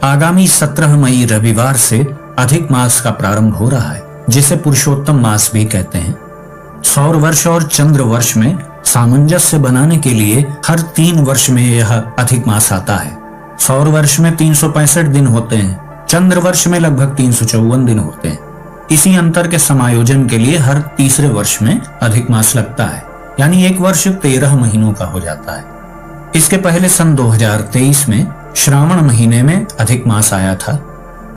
आगामी 17 मई रविवार से अधिक मास का प्रारंभ हो रहा है, जिसे पुरुषोत्तम मास भी कहते हैं। सौर वर्ष और चंद्र वर्ष में सामंजस्य बनाने के लिए हर 3 वर्ष में यह अधिक मास आता है। सौर वर्ष में 365 दिन होते हैं, चंद्र वर्ष में लगभग 354 दिन होते हैं। इसी अंतर के समायोजन के लिए हर तीसरे वर्ष में अधिक मास लगता है, यानी एक वर्ष 13 महीनों का हो जाता है। इसके पहले सन 2023 में श्रावण महीने में अधिक मास आया था।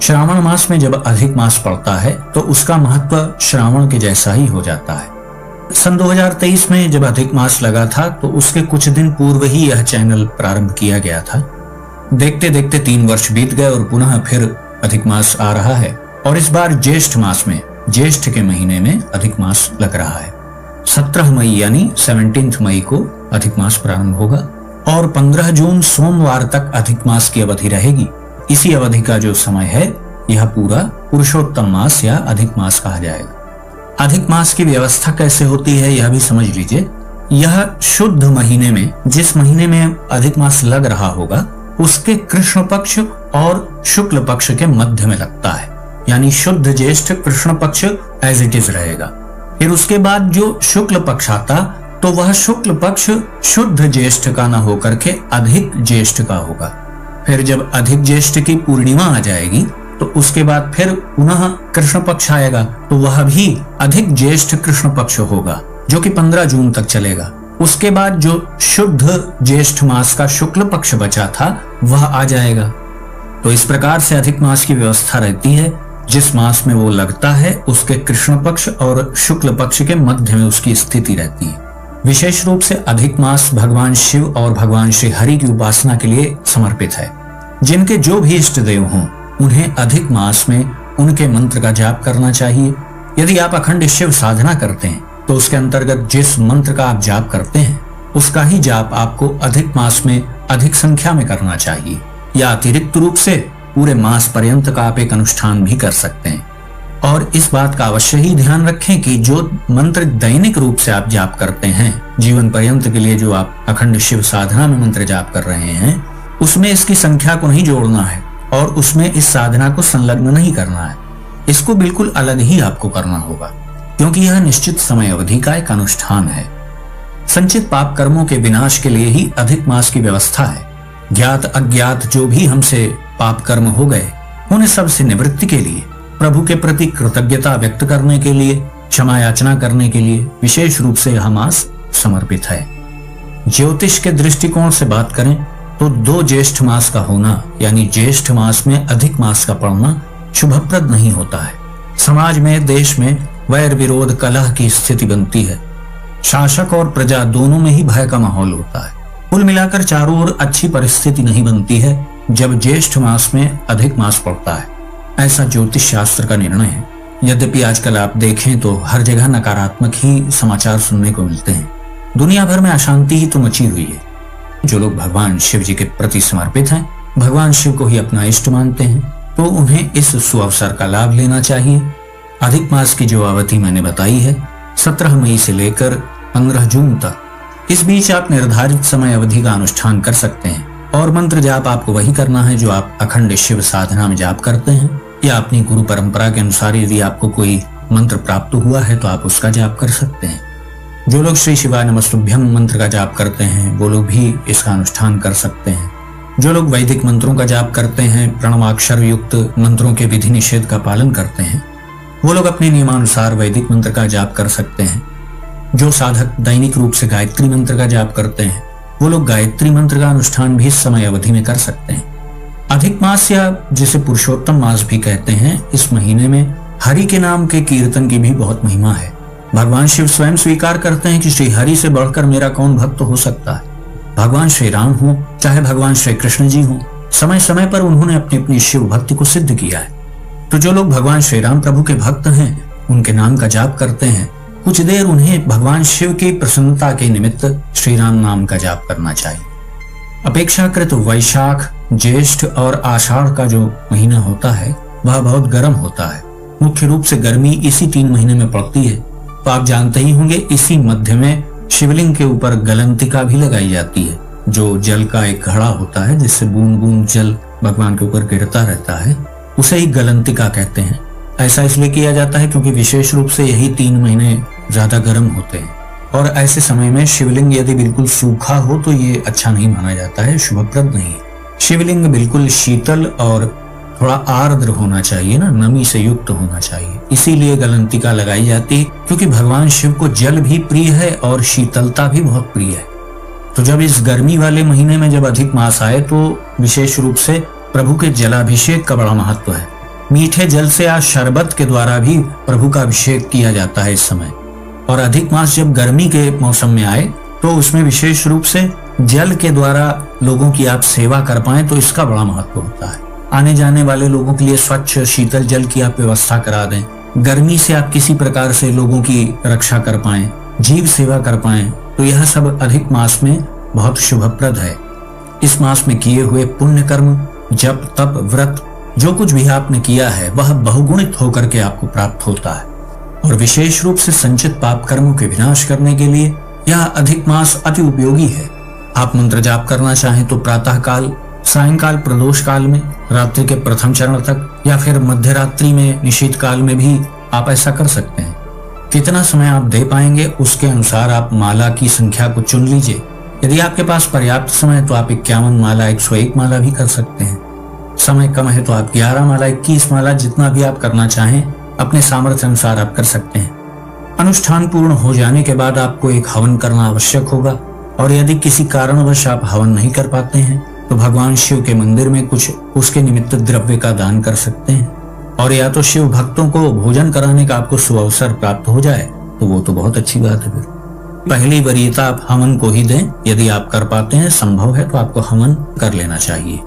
श्रावण मास में जब अधिक मास पड़ता है तो उसका महत्व श्रावण के जैसा ही हो जाता है। सन 2023 में जब अधिक मास लगा था तो उसके कुछ दिन पूर्व ही यह चैनल प्रारंभ किया गया था। देखते देखते 3 वर्ष बीत गए और पुनः फिर अधिक मास आ रहा है, और इस बार ज्येष्ठ मास में, ज्येष्ठ के महीने में अधिक मास लग रहा है। 17 मई यानी 17 मई को अधिक मास प्रारंभ होगा और 15 जून सोमवार तक अधिक मास की अवधि रहेगी। इसी अवधि का जो समय है यह पूरा पुरुषोत्तम मास या अधिक मास कहा जाएगा। अधिक मास की व्यवस्था कैसे होती है यह भी समझ लीजिए। यह शुद्ध महीने में, जिस महीने में अधिक मास लग रहा होगा, उसके कृष्ण पक्ष और शुक्ल पक्ष के मध्य में लगता है, यानी शुद्ध ज्येष्ठ कृष्ण पक्ष एज इट इज रहेगा। फिर उसके बाद जो शुक्ल पक्ष आता तो वह शुक्ल पक्ष शुद्ध ज्येष्ठ का न होकर के अधिक ज्येष्ठ का होगा। फिर जब अधिक ज्येष्ठ की पूर्णिमा आ जाएगी तो उसके बाद फिर पुनः कृष्ण पक्ष आएगा, तो वह भी अधिक ज्येष्ठ कृष्ण पक्ष होगा, जो कि 15 जून तक चलेगा। उसके बाद जो शुद्ध ज्येष्ठ मास का शुक्ल पक्ष बचा था वह आ जाएगा। तो इस प्रकार से अधिक मास की व्यवस्था रहती है। जिस मास में वो लगता है उसके कृष्ण पक्ष और शुक्ल पक्ष के मध्य में उसकी स्थिति रहती है। विशेष रूप से अधिक मास भगवान शिव और भगवान श्री हरि की उपासना के लिए समर्पित है। जिनके जो भी इष्ट देव हों उन्हें अधिक मास में उनके मंत्र का जाप करना चाहिए। यदि आप अखंड शिव साधना करते हैं तो उसके अंतर्गत जिस मंत्र का आप जाप करते हैं उसका ही जाप आपको अधिक मास में अधिक संख्या में करना चाहिए, या अतिरिक्त रूप से पूरे मास पर्यंत का आप एक अनुष्ठान भी कर सकते हैं। और इस बात का अवश्य ही ध्यान रखें कि जो मंत्र दैनिक रूप से आप जाप करते हैं, जीवन पर्यंत के लिए जो आप अखंड शिव साधना में मंत्र जाप कर रहे हैं, उसमें इसकी संख्या को नहीं जोड़ना है और उसमें इस साधना को संलग्न नहीं करना है। इसको बिल्कुल अलग ही आपको करना होगा, क्योंकि यह निश्चित समय अवधि का एक अनुष्ठान है। संचित पाप कर्मों के विनाश के लिए ही अधिक मास की व्यवस्था है। ज्ञात अज्ञात जो भी हमसे पाप कर्म हो गए उन्हें सबसे निवृत्ति के लिए, प्रभु के प्रति कृतज्ञता व्यक्त करने के लिए, क्षमा याचना करने के लिए विशेष रूप से यह मास समर्पित है। ज्योतिष के दृष्टिकोण से बात करें तो 2 ज्येष्ठ मास का होना, यानी ज्येष्ठ मास में अधिक मास का पड़ना शुभप्रद नहीं होता है। समाज में, देश में वैर विरोध कलह की स्थिति बनती है। शासक और प्रजा दोनों में ही भय का माहौल होता है। कुल मिलाकर चारों ओर अच्छी परिस्थिति नहीं बनती है जब ज्येष्ठ मास में अधिक मास पड़ता है। ऐसा ज्योतिष शास्त्र का निर्णय है। यद्यपि आजकल आप देखें तो हर जगह नकारात्मक ही समाचार सुनने को मिलते हैं। दुनिया भर में अशांति ही तो मची हुई है। जो लोग भगवान शिव जी के प्रति समर्पित हैं, भगवान शिव को ही अपना इष्ट मानते हैं, तो उन्हें इस सुअवसर का लाभ लेना चाहिए। अधिक मास की जो अवधि मैंने बताई है 17 मई से लेकर 15 जून तक, इस बीच आप निर्धारित समय अवधि का अनुष्ठान कर सकते हैं। और मंत्र जाप आपको वही करना है जो आप अखंड शिव साधना में जाप करते हैं, या अपनी गुरु परंपरा के अनुसार यदि आपको कोई मंत्र प्राप्त हुआ है तो आप उसका जाप कर सकते हैं। जो लोग श्री शिवाय नमस्तुभ्यं मंत्र का जाप करते हैं वो लोग भी इसका अनुष्ठान कर सकते हैं। जो लोग वैदिक मंत्रों का जाप करते हैं, प्रणवाक्षर युक्त मंत्रों के विधि निषेध का पालन करते हैं, वो लोग अपने नियमानुसार वैदिक मंत्र का जाप कर सकते हैं। जो साधक दैनिक रूप से गायत्री मंत्र का जाप करते हैं वो लोग गायत्री मंत्र का अनुष्ठान भी इस समय अवधि में कर सकते हैं। अधिक मास या जिसे पुरुषोत्तम मास भी कहते हैं, इस महीने में हरि के नाम के कीर्तन की भी बहुत महिमा है। भगवान शिव स्वयं स्वीकार करते हैं कि श्री हरि से बढ़कर मेरा कौन भक्त हो सकता है। भगवान श्री राम हो चाहे भगवान श्री कृष्ण जी हो, समय समय पर उन्होंने अपनी अपनी शिव भक्ति को सिद्ध किया है। तो जो लोग भगवान श्री राम प्रभु के भक्त हैं, उनके नाम का जाप करते हैं, कुछ देर उन्हें भगवान शिव की प्रसन्नता के निमित्त श्री राम नाम का जाप करना चाहिए। अपेक्षाकृत वैशाख, ज्येष्ठ और आषाढ़ का जो महीना होता है वह बहुत गर्म होता है। मुख्य रूप से गर्मी इसी 3 महीने में पड़ती है। तो आप जानते ही होंगे इसी मध्य में शिवलिंग के ऊपर गलंतिका भी लगाई जाती है, जो जल का एक घड़ा होता है जिससे बूंद बूंद जल भगवान के ऊपर गिरता रहता है, उसे ही गलंतिका कहते हैं। ऐसा इसलिए किया जाता है क्योंकि विशेष रूप से यही 3 महीने ज्यादा गर्म होते हैं और ऐसे समय में शिवलिंग यदि बिल्कुल सूखा हो तो ये अच्छा नहीं माना जाता है, शुभप्रद नहीं है। शिवलिंग बिल्कुल शीतल और थोड़ा आर्द्र होना चाहिए ना, नमी से युक्त होना चाहिए। इसीलिए गलंतिका लगाई जाती है क्योंकि भगवान शिव को जल भी प्रिय है और शीतलता भी बहुत प्रिय है। तो जब इस गर्मी वाले महीने में जब अधिक मास आए तो विशेष रूप से प्रभु के जलाभिषेक का बड़ा महत्व है। मीठे जल से या शरबत के द्वारा भी प्रभु का अभिषेक किया जाता है इस समय। और अधिक मास जब गर्मी के मौसम में आए तो उसमें विशेष रूप से जल के द्वारा लोगों की आप सेवा कर पाए तो इसका बड़ा महत्व होता है। आने जाने वाले लोगों के लिए स्वच्छ शीतल जल की आप व्यवस्था करा दें, गर्मी से आप किसी प्रकार से लोगों की रक्षा कर पाए, जीव सेवा कर पाए, तो यह सब अधिक मास में बहुत शुभप्रद है। इस मास में किए हुए पुण्य कर्म, जप, तप, व्रत, जो कुछ भी आपने किया है वह बहुगुणित होकर के आपको प्राप्त होता है। और विशेष रूप से संचित पाप कर्मों के विनाश करने के लिए यह अधिक मास अति उपयोगी है। आप मंत्र जाप करना चाहें तो प्रातः काल, सायंकाल प्रदोष काल में, रात्रि के प्रथम चरण तक या फिर मध्य रात्रि में, निशीत काल में भी आप ऐसा कर सकते हैं। कितना समय आप दे पाएंगे उसके अनुसार आप माला की संख्या को चुन लीजिए। यदि आपके पास पर्याप्त समय तो आप 51 माला, 101 माला भी कर सकते हैं। समय कम है तो आप 11 माला, 21 माला, जितना भी आप करना चाहें अपने सामर्थ्य अनुसार आप कर सकते हैं। अनुष्ठान पूर्ण हो जाने के बाद आपको एक हवन करना आवश्यक होगा और यदि किसी कारणवश आप हवन नहीं कर पाते हैं तो भगवान शिव के मंदिर में कुछ उसके निमित्त द्रव्य का दान कर सकते हैं। और या तो शिव भक्तों को भोजन कराने का आपको सुअवसर प्राप्त हो जाए तो वो तो बहुत अच्छी बात है। फिर पहली वरीयता आप हवन को ही दें। यदि आप कर पाते हैं, संभव है, तो आपको हवन कर लेना चाहिए।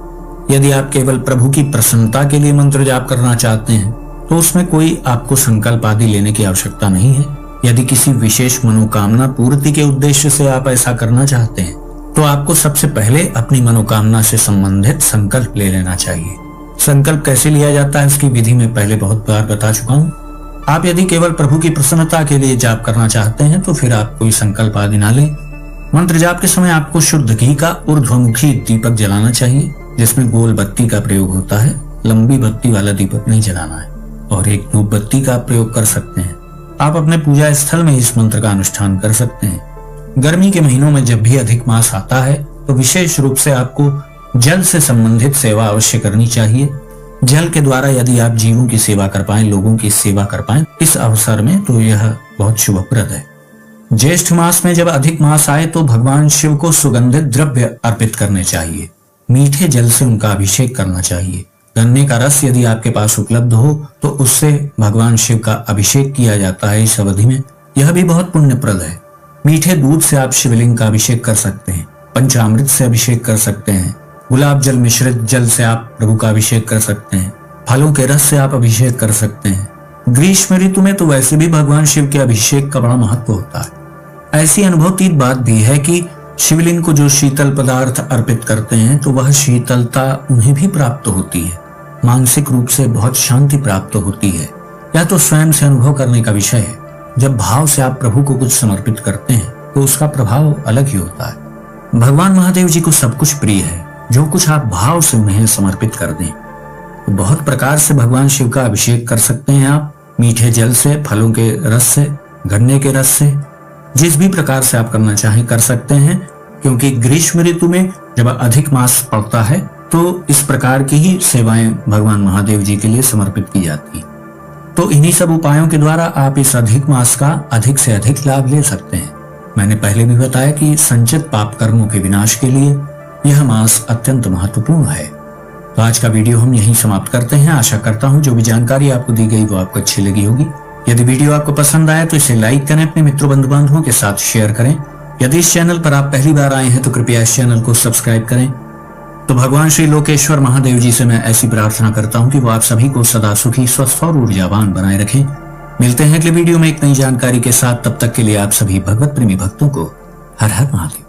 यदि आप केवल प्रभु की प्रसन्नता के लिए मंत्र जाप करना चाहते हैं तो उसमें कोई आपको संकल्प आदि लेने की आवश्यकता नहीं है। यदि किसी विशेष मनोकामना पूर्ति के उद्देश्य से आप ऐसा करना चाहते हैं तो आपको सबसे पहले अपनी मनोकामना से संबंधित संकल्प ले लेना चाहिए। संकल्प कैसे लिया जाता है इसकी विधि में पहले बहुत बार बता चुका हूँ। आप यदि केवल प्रभु की प्रसन्नता के लिए जाप करना चाहते हैं तो फिर आप कोई संकल्प आदि ना लें। मंत्र जाप के समय आपको शुद्ध घी का ऊर्ध्वमुखी दीपक जलाना चाहिए जिसमें गोल बत्ती का प्रयोग होता है। लंबी बत्ती वाला दीपक नहीं जलाना है। और एक धूप बत्ती का प्रयोग कर सकते हैं। आप अपने पूजा स्थल में इस मंत्र का अनुष्ठान कर सकते हैं। गर्मी के महीनों में जब भी अधिक मास आता है तो विशेष रूप से आपको जल से संबंधित सेवा अवश्य करनी चाहिए। जल के द्वारा यदि आप जीवों की सेवा कर पाएं, लोगों की सेवा कर पाएं इस अवसर में, तो यह बहुत शुभप्रद है। ज्येष्ठ मास में जब अधिक मास आए तो भगवान शिव को सुगंधित द्रव्य अर्पित करने चाहिए। मीठे जल से उनका अभिषेक करना चाहिए। गन्ने का रस यदि आपके पास उपलब्ध हो तो उससे भगवान शिव का अभिषेक किया जाता है इस अवधि में। यह भी बहुत पुण्यप्रद है। मीठे दूध से आप शिवलिंग का अभिषेक कर सकते हैं। पंचामृत से अभिषेक कर सकते हैं। गुलाब जल मिश्रित जल से आप प्रभु का अभिषेक कर सकते हैं। फलों के रस से आप अभिषेक कर सकते हैं। ग्रीष्म ऋतु में तो वैसे भी भगवान शिव के अभिषेक का बड़ा महत्व होता है। ऐसी अनुभवतीत बात भी है कि शिवलिंग को जो शीतल पदार्थ अर्पित करते हैं तो वह शीतलता उन्हें भी प्राप्त होती है। मानसिक रूप से बहुत शांति प्राप्त होती है। यह तो स्वयं से अनुभव करने का विषय है। जब भाव से आप प्रभु को कुछ समर्पित करते हैं तो उसका प्रभाव अलग ही होता है। भगवान महादेव जी को सब कुछ प्रिय है जो कुछ आप भाव से उन्हें समर्पित कर दें। तो बहुत प्रकार से भगवान शिव का अभिषेक कर सकते हैं आप। मीठे जल से, फलों के रस से, गन्ने के रस से, जिस भी प्रकार से आप करना चाहें कर सकते हैं। क्योंकि ग्रीष्म ऋतु में जब अधिक मास पड़ता है तो इस प्रकार की ही सेवाएं भगवान महादेव जी के लिए समर्पित की जाती है। तो इन्हीं सब उपायों के द्वारा आप इस अधिक मास का अधिक से अधिक लाभ ले सकते हैं। मैंने पहले भी बताया कि संचित पाप कर्मों के विनाश के लिए यह मास अत्यंत महत्वपूर्ण है। तो आज का वीडियो हम यहीं समाप्त करते हैं। आशा करता हूं जो भी जानकारी आपको दी गई वो आपको अच्छी लगी होगी। यदि वीडियो आपको पसंद आया तो इसे लाइक करें, अपने मित्रों बंधु बांधवों के साथ शेयर करें। यदि इस चैनल पर आप पहली बार आए हैं तो कृपया इस चैनल को सब्सक्राइब करें। तो भगवान श्री लोकेश्वर महादेव जी से मैं ऐसी प्रार्थना करता हूं कि वो आप सभी को सदा सुखी, स्वस्थ और ऊर्जावान बनाए रखें। मिलते हैं अगले वीडियो में एक नई जानकारी के साथ। तब तक के लिए आप सभी भगवत प्रेमी भक्तों को हर हर महादेव।